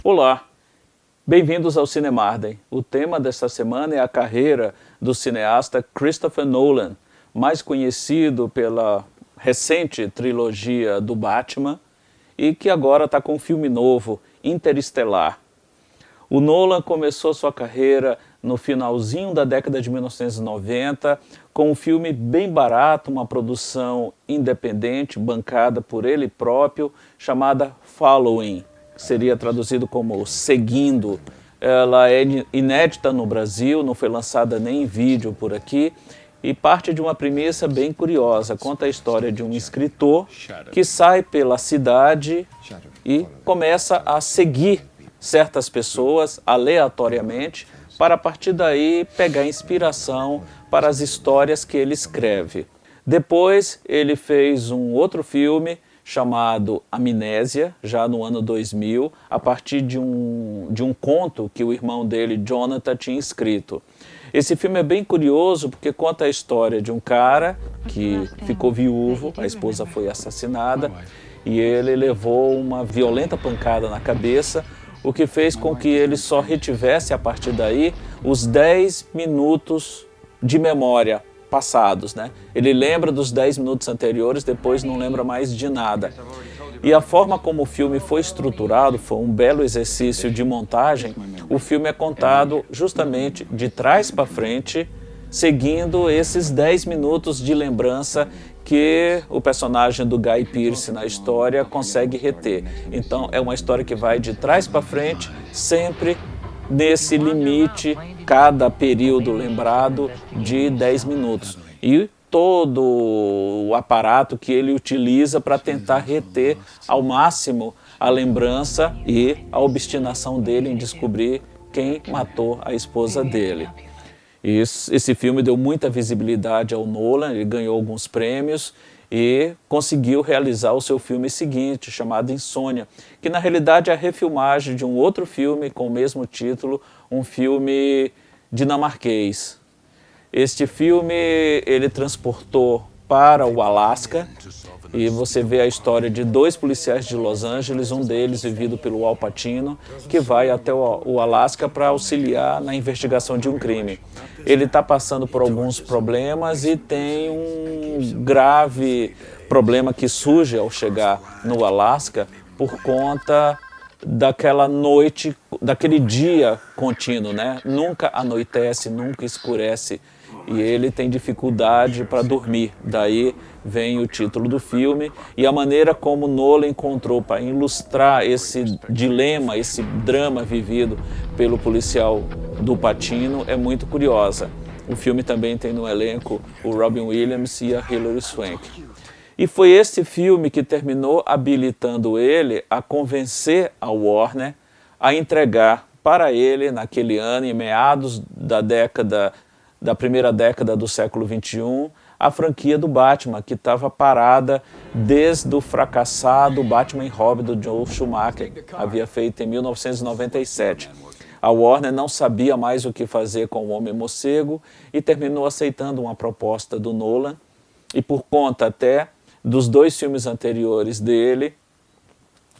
Olá, bem-vindos ao Cinemarden. O tema desta semana é a carreira do cineasta Christopher Nolan, mais conhecido pela recente trilogia do Batman e que agora está com um filme novo, Interestelar. O Nolan começou sua carreira no finalzinho da década de 1990 com um filme bem barato, uma produção independente, bancada por ele próprio, chamada Following. Seria traduzido como Seguindo. Ela é inédita no Brasil, não foi lançada nem em vídeo por aqui, e parte de uma premissa bem curiosa. Conta a história de um escritor que sai pela cidade e começa a seguir certas pessoas aleatoriamente, para a partir daí pegar inspiração para as histórias que ele escreve. Depois ele fez um outro filme chamado Amnésia, já no ano 2000, a partir de um conto que o irmão dele, Jonathan, tinha escrito. Esse filme é bem curioso porque conta a história de um cara que ficou viúvo, a esposa foi assassinada e ele levou uma violenta pancada na cabeça, o que fez com que ele só retivesse a partir daí os 10 minutos de memória passados, né? Ele lembra dos 10 minutos anteriores, depois não lembra mais de nada. E a forma como o filme foi estruturado foi um belo exercício de montagem. O filme é contado justamente de trás para frente, seguindo esses 10 minutos de lembrança que o personagem do Guy Pearce na história consegue reter. Então é uma história que vai de trás para frente, sempre nesse limite, cada período lembrado de 10 minutos. E todo o aparato que ele utiliza para tentar reter ao máximo a lembrança e a obstinação dele em descobrir quem matou a esposa dele. Esse filme deu muita visibilidade ao Nolan, ele ganhou alguns prêmios e conseguiu realizar o seu filme seguinte, chamado Insônia, que na realidade é a refilmagem de um outro filme com o mesmo título, um filme dinamarquês. Este filme ele transportou para o Alasca e você vê a história de 2 policiais de Los Angeles, um deles vivido pelo Al Pacino, que vai até o Alasca para auxiliar na investigação de um crime. Ele está passando por alguns problemas e tem um grave problema que surge ao chegar no Alasca por conta daquela noite, daquele dia contínuo, né? Nunca anoitece, nunca escurece e ele tem dificuldade para dormir. Daí vem o título do filme e a maneira como Nolan encontrou para ilustrar esse dilema, esse drama vivido pelo policial do Pacino é muito curiosa. O filme também tem no elenco o Robin Williams e a Hilary Swank. E foi esse filme que terminou habilitando ele a convencer a Warner a entregar para ele, naquele ano, em meados da primeira década do século XXI, a franquia do Batman, que estava parada desde o fracassado Batman e Robin do Joel Schumacher, havia feito em 1997. A Warner não sabia mais o que fazer com o Homem-Morcego e terminou aceitando uma proposta do Nolan, e por conta até dos 2 filmes anteriores dele,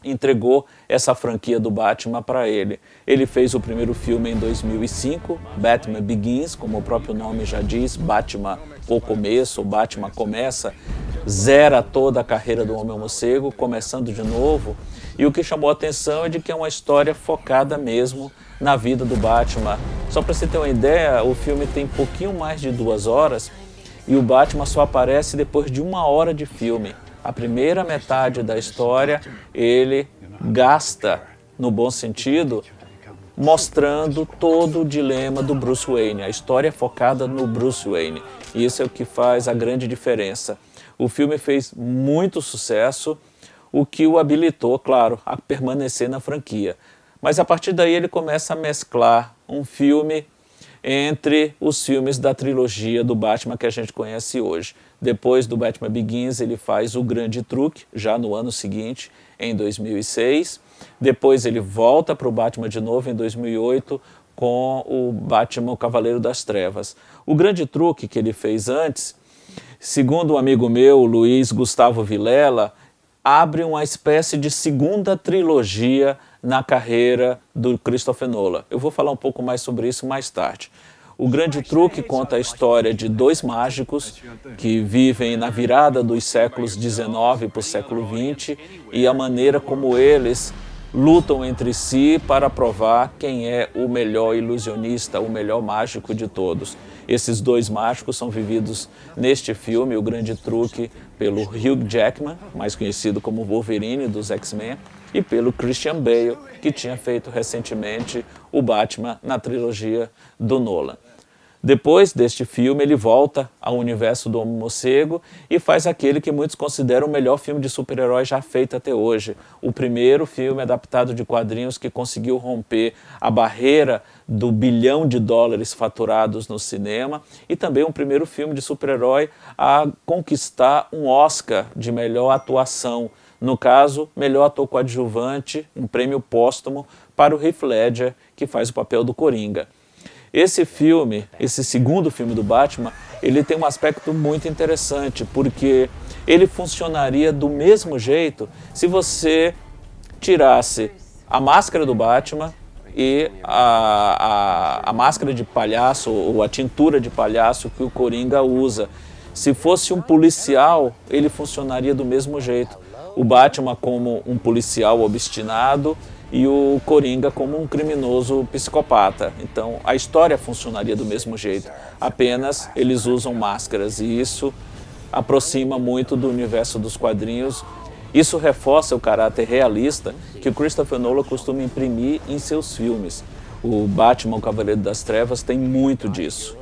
entregou essa franquia do Batman para ele. Ele fez o primeiro filme em 2005, Batman Begins, como o próprio nome já diz, Batman o começo, o Batman começa, zera toda a carreira do Homem-Morcego, começando de novo. E o que chamou a atenção é de que é uma história focada mesmo na vida do Batman. Só para você ter uma ideia, o filme tem pouquinho mais de 2 horas e o Batman só aparece depois de 1 hora de filme. A primeira metade da história ele gasta, no bom sentido, mostrando todo o dilema do Bruce Wayne. A história é focada no Bruce Wayne. E isso é o que faz a grande diferença. O filme fez muito sucesso o que o habilitou, claro, a permanecer na franquia. Mas a partir daí ele começa a mesclar um filme entre os filmes da trilogia do Batman que a gente conhece hoje. Depois do Batman Begins, ele faz O Grande Truque, já no ano seguinte, em 2006. Depois ele volta para o Batman de novo em 2008 com o Batman o Cavaleiro das Trevas. O Grande Truque que ele fez antes, segundo um amigo meu, Luiz Gustavo Vilela, abre uma espécie de segunda trilogia na carreira do Christopher Nolan. Eu vou falar um pouco mais sobre isso mais tarde. O Grande Truque conta a história de dois mágicos que vivem na virada dos séculos XIX para o século XX e a maneira como eles lutam entre si para provar quem é o melhor ilusionista, o melhor mágico de todos. Esses dois mágicos são vividos neste filme, O Grande Truque, pelo Hugh Jackman, mais conhecido como Wolverine dos X-Men, e pelo Christian Bale, que tinha feito recentemente o Batman na trilogia do Nolan. Depois deste filme, ele volta ao universo do Homem-Morcego e faz aquele que muitos consideram o melhor filme de super-herói já feito até hoje. O primeiro filme adaptado de quadrinhos que conseguiu romper a barreira do $1 bilhão faturados no cinema e também um primeiro filme de super-herói a conquistar um Oscar de melhor atuação. No caso, melhor ator coadjuvante, um prêmio póstumo para o Heath Ledger, que faz o papel do Coringa. Esse filme, esse segundo filme do Batman, ele tem um aspecto muito interessante, porque ele funcionaria do mesmo jeito se você tirasse a máscara do Batman e a máscara de palhaço, ou a tintura de palhaço que o Coringa usa. Se fosse um policial, ele funcionaria do mesmo jeito. O Batman como um policial obstinado e o Coringa como um criminoso psicopata. Então a história funcionaria do mesmo jeito, apenas eles usam máscaras e isso aproxima muito do universo dos quadrinhos. Isso reforça o caráter realista que o Christopher Nolan costuma imprimir em seus filmes. O Batman, o Cavaleiro das Trevas, tem muito disso.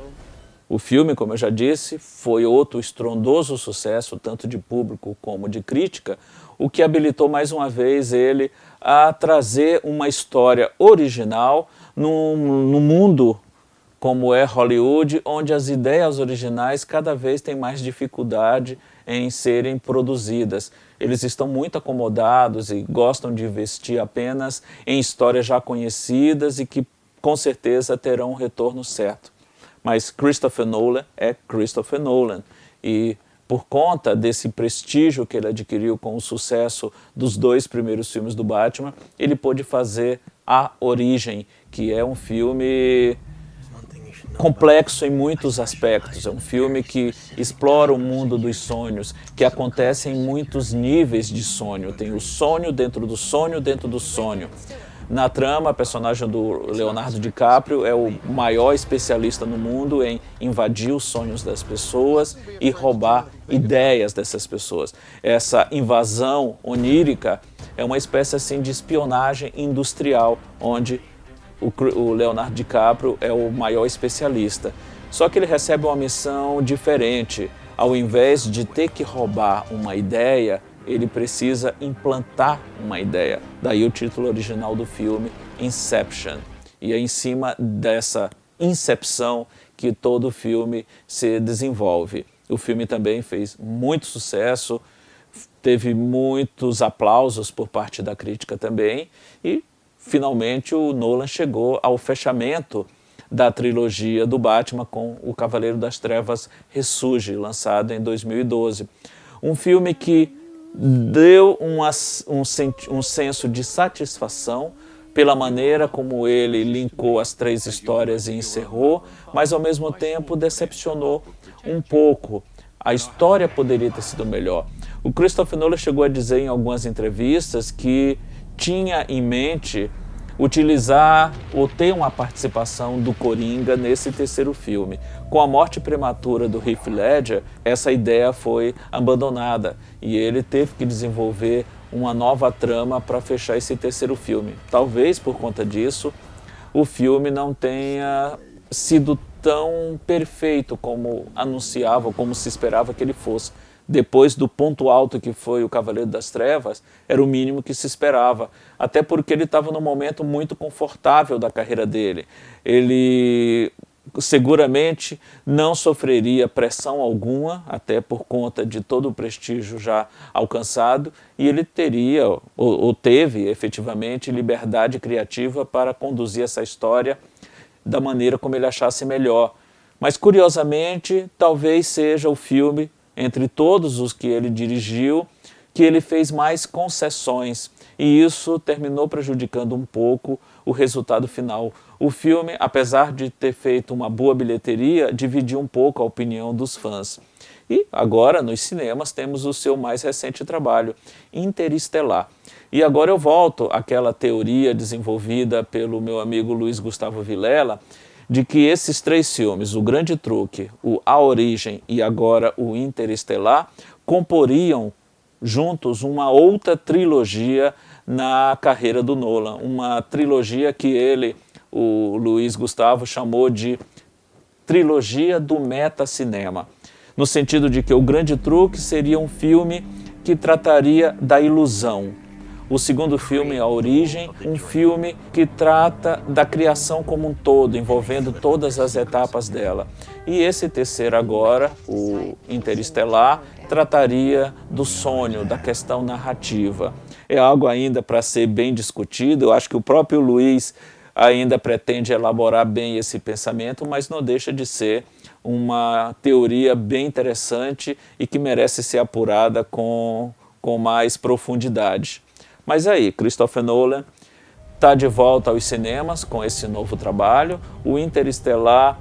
O filme, como eu já disse, foi outro estrondoso sucesso, tanto de público como de crítica, o que habilitou mais uma vez ele a trazer uma história original num mundo como é Hollywood, onde as ideias originais cada vez têm mais dificuldade em serem produzidas. Eles estão muito acomodados e gostam de investir apenas em histórias já conhecidas e que com certeza terão um retorno certo. Mas Christopher Nolan é Christopher Nolan e por conta desse prestígio que ele adquiriu com o sucesso dos dois primeiros filmes do Batman, ele pôde fazer A Origem, que é um filme complexo em muitos aspectos. É um filme que explora o mundo dos sonhos, que acontece em muitos níveis de sonho. Tem o sonho dentro do sonho dentro do sonho. Na trama, a personagem do Leonardo DiCaprio é o maior especialista no mundo em invadir os sonhos das pessoas e roubar ideias dessas pessoas. Essa invasão onírica é uma espécie assim de espionagem industrial, onde o Leonardo DiCaprio é o maior especialista. Só que ele recebe uma missão diferente. Ao invés de ter que roubar uma ideia, ele precisa implantar uma ideia. Daí o título original do filme, Inception. E é em cima dessa incepção que todo o filme se desenvolve. O filme também fez muito sucesso, teve muitos aplausos por parte da crítica também, e finalmente o Nolan chegou ao fechamento da trilogia do Batman com O Cavaleiro das Trevas Ressurge, lançado em 2012. Um filme que deu um senso de satisfação pela maneira como ele linkou as três histórias e encerrou, mas ao mesmo tempo decepcionou um pouco. A história poderia ter sido melhor. O Christopher Nolan chegou a dizer em algumas entrevistas que tinha em mente utilizar ou ter uma participação do Coringa nesse terceiro filme. Com a morte prematura do Heath Ledger, essa ideia foi abandonada e ele teve que desenvolver uma nova trama para fechar esse terceiro filme. Talvez por conta disso o filme não tenha sido tão perfeito como anunciava, como se esperava que ele fosse. depois do ponto alto que foi o Cavaleiro das Trevas, era o mínimo que se esperava. Até porque ele estava num momento muito confortável da carreira dele. Ele seguramente não sofreria pressão alguma, até por conta de todo o prestígio já alcançado, e ele teria, ou teve efetivamente, liberdade criativa para conduzir essa história da maneira como ele achasse melhor. Mas, curiosamente, talvez seja o filme, entre todos os que ele dirigiu, que ele fez mais concessões, e isso terminou prejudicando um pouco o resultado final. O filme, apesar de ter feito uma boa bilheteria, dividiu um pouco a opinião dos fãs. E agora, nos cinemas, temos o seu mais recente trabalho, Interestelar. E agora eu volto àquela teoria desenvolvida pelo meu amigo Luiz Gustavo Vilela, de que esses três filmes, O Grande Truque, o A Origem e agora o Interestelar, comporiam juntos uma outra trilogia na carreira do Nolan, uma trilogia que ele, o Luiz Gustavo, chamou de trilogia do metacinema, no sentido de que O Grande Truque seria um filme que trataria da ilusão. O segundo filme, A Origem, um filme que trata da criação como um todo, envolvendo todas as etapas dela. E esse terceiro agora, o Interestelar, trataria do sonho, da questão narrativa. É algo ainda para ser bem discutido, eu acho que o próprio Luiz ainda pretende elaborar bem esse pensamento, mas não deixa de ser uma teoria bem interessante e que merece ser apurada com mais profundidade. Mas aí, Christopher Nolan está de volta aos cinemas com esse novo trabalho. O Interestelar,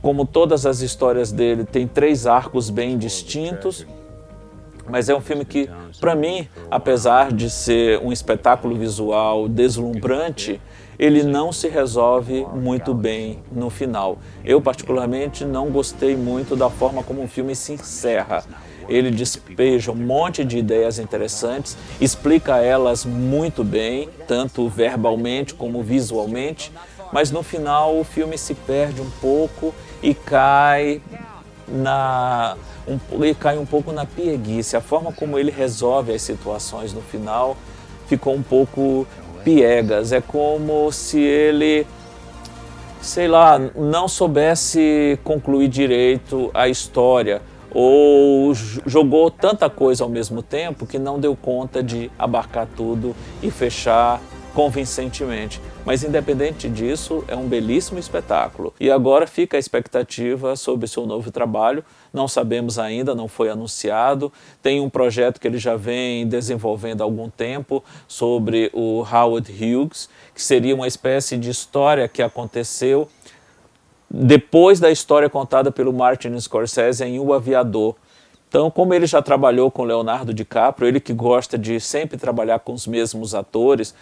como todas as histórias dele, tem 3 arcos bem distintos, mas é um filme que, para mim, apesar de ser um espetáculo visual deslumbrante, ele não se resolve muito bem no final. Eu, particularmente, não gostei muito da forma como o filme se encerra. Ele despeja um monte de ideias interessantes, explica elas muito bem, tanto verbalmente como visualmente, mas no final o filme se perde um pouco e cai um pouco na pieguice. A forma como ele resolve as situações no final ficou um pouco piegas. É como se ele, sei lá, não soubesse concluir direito a história, ou jogou tanta coisa ao mesmo tempo que não deu conta de abarcar tudo e fechar convincentemente. Mas independente disso, é um belíssimo espetáculo. E agora fica a expectativa sobre o seu novo trabalho. Não sabemos ainda, não foi anunciado. Tem um projeto que ele já vem desenvolvendo há algum tempo sobre o Howard Hughes, que seria uma espécie de história que aconteceu depois da história contada pelo Martin Scorsese em O Aviador. Então, como ele já trabalhou com Leonardo DiCaprio, ele que gosta de sempre trabalhar com os mesmos atores,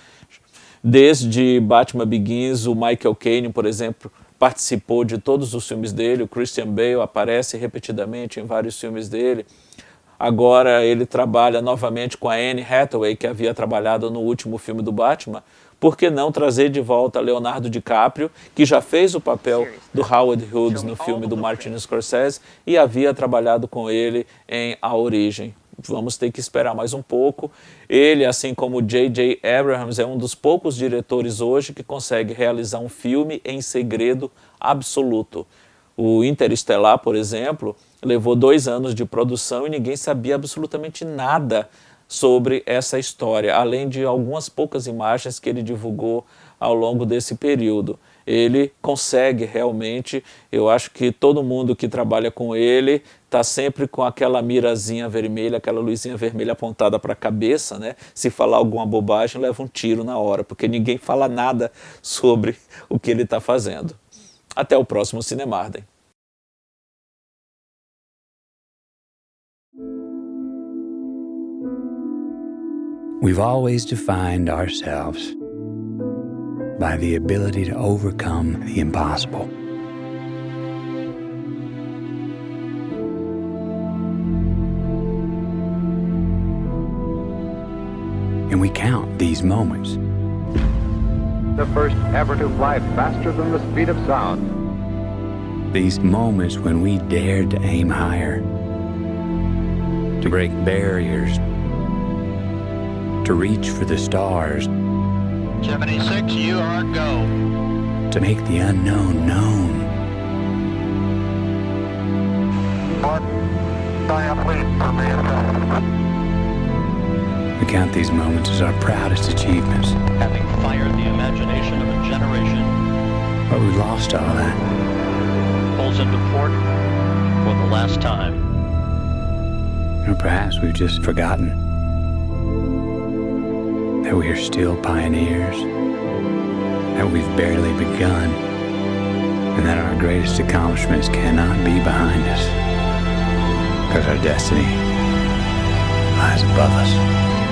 desde Batman Begins, o Michael Caine, por exemplo, participou de todos os filmes dele, o Christian Bale aparece repetidamente em vários filmes dele. Agora ele trabalha novamente com a Anne Hathaway, que havia trabalhado no último filme do Batman. Por que não trazer de volta Leonardo DiCaprio, que já fez o papel do Howard Hughes no filme do Martin Scorsese e havia trabalhado com ele em A Origem? Vamos ter que esperar mais um pouco. Ele, assim como J.J. Abrams, é um dos poucos diretores hoje que consegue realizar um filme em segredo absoluto. O Interestelar, por exemplo, levou 2 anos de produção e ninguém sabia absolutamente nada sobre essa história, além de algumas poucas imagens que ele divulgou ao longo desse período. Ele consegue realmente, eu acho que todo mundo que trabalha com ele está sempre com aquela mirazinha vermelha, aquela luzinha vermelha apontada para a cabeça, né? Se falar alguma bobagem, leva um tiro na hora, porque ninguém fala nada sobre o que ele está fazendo. Até o próximo Cinemarden. We've always defined ourselves by the ability to overcome the impossible. And we count these moments. The first ever to fly faster than the speed of sound. These moments when we dared to aim higher, to break barriers, to reach for the stars, 76, you are go. to make the unknown known. We count these moments as our proudest achievements, Having fired the imagination of a generation, but we've lost all that. pulls into port for the last time. Or perhaps we've just forgotten that we are still pioneers, that we've barely begun, and that our greatest accomplishments cannot be behind us, because our destiny lies above us.